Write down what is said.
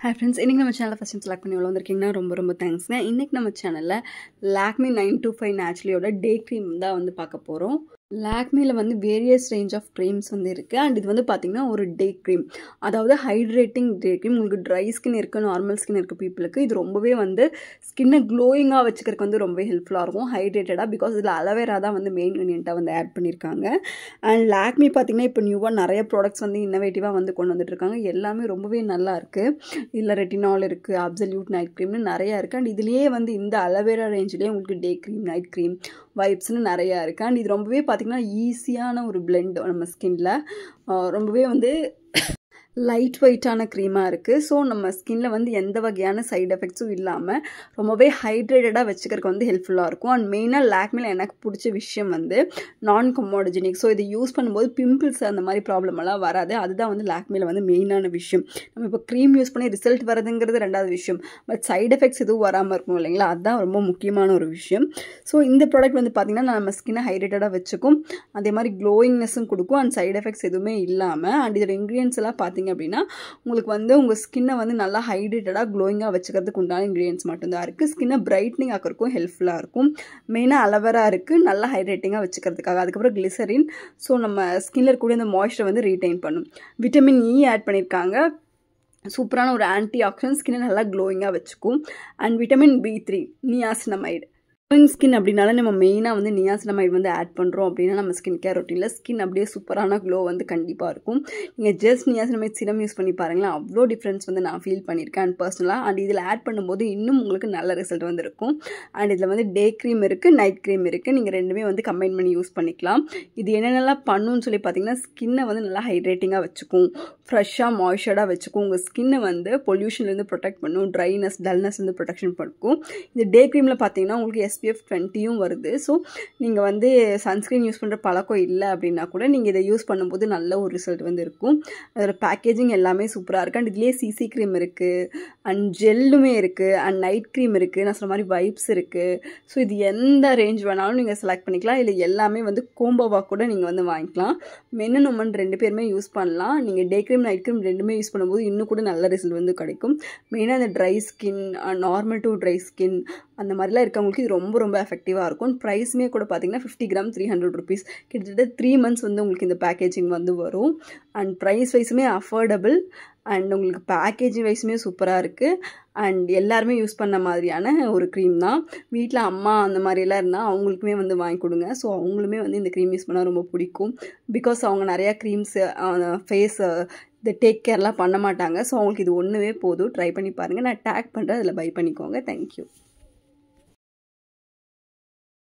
Hi friends, இன்னைக்கு நம்ம சேனலை ஃபர்ஸ்ட் டைம் செலக்ட் பண்ணி உள்ள வந்திருக்கீங்கன்னா ரொம்ப தேங்க்ஸ்ங்க. இன்னைக்கு நம்ம சேனலில் லாக்மி 925 நேச்சுரலியோட டே க்ரீம் தான் வந்து பார்க்க போகிறோம். லாக்மியில் வந்து வேரியஸ் ரேஞ்ச் ஆஃப் க்ரீம்ஸ் வந்து இருக்குது. அண்ட் இது வந்து பார்த்திங்கன்னா ஒரு டே க்ரீம், அதாவது ஹைட்ரேட்டிங் டே க்ரீம். உங்களுக்கு ட்ரை ஸ்கின் இருக்குது, நார்மல் ஸ்கின் இருக்குது பீப்புளுக்கு இது ரொம்பவே வந்து ஸ்கின்னை க்ளோயிங்காக வச்சுக்கிறதுக்கு வந்து ரொம்பவே ஹெல்ப்ஃபுல்லாக இருக்கும் ஹைட்ரேட்டடாக. பிகாஸ் இதில் அலோவேரா தான் வந்து மெயின் இன்க்ரீடியண்ட்டாக வந்து ஆட் பண்ணியிருக்காங்க. அண்ட் லாக்மி பார்த்திங்கன்னா இப்போ நியூவாக நிறைய ப்ராடக்ட்ஸ் வந்து இன்னோவேட்டிவாக வந்து கொண்டு வந்துட்டு இருக்காங்க. எல்லாமே ரொம்பவே நல்லா இருக்குது. இதில் ரெட்டினால் இருக்குது, அப்சல்யூட் நைட் க்ரீம்னு நிறையா இருக்குது. அண்ட் இதுலேயே வந்து இந்த அலோவேரா ரேஞ்சிலே உங்களுக்கு டே க்ரீம், நைட் க்ரீம், வைப்ஸ்னு நிறையா இருக்குது. அண்ட் இது ரொம்பவே பார்த்திங்கன்னா ஈஸியான ஒரு பிளெண்ட் நம்ம ஸ்கின்ல ரொம்பவே வந்து லைட் வெயிட்டான க்ரீமாக இருக்குது. ஸோ நம்ம ஸ்கின்ல வந்து எந்த வகையான சைட் எஃபெக்ட்ஸும் இல்லாமல் ரொம்பவே ஹைட்ரேட்டடாக வச்சுக்கிறதுக்கு வந்து ஹெல்ப்ஃபுல்லாக இருக்கும். அண்ட் மெயினாக லாக்மியில் எனக்கு பிடிச்ச விஷயம் வந்து நான் கமோடஜெனிக். ஸோ இதை யூஸ் பண்ணும்போது பிம்பிள்ஸ் அந்த மாதிரி ப்ராப்ளம் எல்லாம் வராது. அதுதான் வந்து லாக்மியில் வந்து மெயினான விஷயம். நம்ம இப்போ க்ரீம் யூஸ் பண்ணி ரிசல்ட் வரதுங்கிறது ரெண்டாவது விஷயம், பட் சைட் எஃபெக்ட்ஸ் எதுவும் வராமல் இருக்கணும் இல்லைங்களா, அதுதான் ரொம்ப முக்கியமான ஒரு விஷயம். ஸோ இந்த ப்ராடக்ட் வந்து பார்த்திங்கன்னா நம்ம ஸ்கின்னை ஹைட்ரேட்டடாக வச்சுக்கும், அதே மாதிரி க்ளோயிங்னஸும் கொடுக்கும். அண்ட் சைட் எஃபெக்ட்ஸ் எதுவுமே இல்லாமல். அண்ட் இதோட இன்க்ரீடியன்ஸ் எல்லாம் பார்த்திங்க அப்படின்னா உங்களுக்கு வந்து உங்கள் ஸ்கின்னை வந்து நல்லா ஹைட்ரேட்டடாக க்ளோயிங்காக வச்சுக்கிறதுக்கு உண்டான இன்க்ரீடியன்ஸ் மட்டும்தான் இருக்குது. ஸ்கின்னை பிரைட்னிங் ஆக்கிறதுக்கும் ஹெல்ப்ஃபுல்லாக இருக்கும். மெயினாக அலோவேரா இருக்குது நல்லா ஹைட்ரேட்டிங்காக வச்சுக்கிறதுக்காக. அதுக்கப்புறம் கிளிசரின், ஸோ நம்ம ஸ்கின்ல இருக்கக்கூடிய அந்த மாய்ஸ்சரை வந்து ரீட்டைன் பண்ணும். விட்டமின் இ ஆட் பண்ணியிருக்காங்க, சூப்பரான ஒரு ஆன்டி ஆக்சிடென்ட், ஸ்கின்னை நல்லா க்ளோயிங்காக வச்சுக்கும். And vitamin B3 niacinamide. Skin அப்படின்னால நம்ம மெயினாக வந்து நியாசினமைடு வந்து ஆட் பண்ணுறோம் அப்படின்னா நம்ம ஸ்கின் கேர் ரொட்டீனில் ஸ்கின் அப்படியே சூப்பரான க்ளோ வந்து கண்டிப்பாக இருக்கும். நீங்கள் ஜஸ்ட் நியாசினமைடு சிரம் யூஸ் பண்ணி பாருங்களேன், அவ்வளோ டிஃப்ரென்ஸ் வந்து நான் ஃபீல் பண்ணியிருக்கேன் அண்ட் பர்சனலாக. அண்ட் இதில் ஆட் பண்ணும்போது இன்னும் உங்களுக்கு நல்ல ரிசல்ட் வந்து இருக்கும். அண்ட் இதில் வந்து டே க்ரீம் இருக்குது, நைட் க்ரீம் இருக்குது. நீங்கள் ரெண்டுமே வந்து கம்பைன் பண்ணி யூஸ் பண்ணிக்கலாம். இது என்னென்னலாம் பண்ணுன்னு சொல்லி பார்த்தீங்கன்னா ஸ்கின்னை வந்து நல்லா ஹைட்ரேட்டிங்காக வச்சுக்கும், ஃப்ரெஷ்ஷாக மாய்ஸ்சர்டாக வச்சுக்கும், உங்கள் ஸ்கின்னை வந்து பொல்யூஷன்லேருந்து ப்ரொடெக்ட் பண்ணும், ட்ரைனஸ் டல்னஸ் வந்து ப்ரொடெக்ஷன் பண்ணும். இது டே க்ரீமில் பார்த்தீங்கன்னா உங்களுக்கு SPF 20 வருது. ஸோ நீங்கள் வந்து சன்ஸ்க்ரீன் யூஸ் பண்ணுற பழக்கம் இல்லை அப்படின்னா கூட நீங்கள் இதை யூஸ் பண்ணும்போது நல்ல ஒரு ரிசல்ட் வந்து இருக்கும். அதோட பேக்கேஜிங் எல்லாமே சூப்பராக இருக்குது. அண்ட் இதுலேயே CC க்ரீம் இருக்குது, அண்ட் ஜெல்லுமே இருக்குது, அண்ட் நைட் க்ரீம் இருக்குது, நான் சொன்ன மாதிரி வைப்ஸ் இருக்குது. ஸோ இது எந்த ரேஞ்ச் வேணாலும் நீங்கள் செலக்ட் பண்ணிக்கலாம். இல்லை எல்லாமே வந்து கோம்போவாக கூட நீங்கள் வந்து வாங்கிக்கலாம். மென் அண்ட் உமன் ரெண்டு பேருமே யூஸ் பண்ணலாம். நீங்கள் டே க்ரீம், நைட் க்ரீம் ரெண்டுமே யூஸ் பண்ணும்போது இன்னும் கூட நல்ல ரிசல்ட் வந்து கிடைக்கும். மெயினாக அந்த dry skin, normal to dry skin அந்த மாதிரிலாம் இருக்கவங்களுக்கு இது ரொம்ப எஃபெக்டிவாக இருக்கும். ப்ரைஸுமே கூட பார்த்தீங்கன்னா 50 கிராம் 300 ருபீஸ், கிட்டத்தட்ட 3 months வந்து உங்களுக்கு இந்த பேக்கேஜிங் வந்து வரும். அண்ட் ப்ரைஸ் வைஸுமே அஃபோர்டபுள், அண்ட் உங்களுக்கு பேக்கேஜிங் வைஸுமே சூப்பராக இருக்குது. அண்ட் எல்லாருமே யூஸ் பண்ண மாதிரியான ஒரு க்ரீம் தான். வீட்டில் அம்மா அந்த மாதிரிலாம் இருந்தால் அவங்களுக்குமே வந்து வாங்கி கொடுங்க. ஸோ அவங்களுமே வந்து இந்த க்ரீம் யூஸ் பண்ணால் ரொம்ப பிடிக்கும். பிகாஸ் அவங்க நிறையா க்ரீம்ஸு ஃபேஸ் இந்த டேக் கேர்லாம் பண்ண மாட்டாங்க. ஸோ அவங்களுக்கு இது ஒன்றுவே போதும். ட்ரை பண்ணி பாருங்கள், நான் டேக் பண்ணுறேன், அதில் பை பண்ணிக்கோங்க. தேங்க்யூ.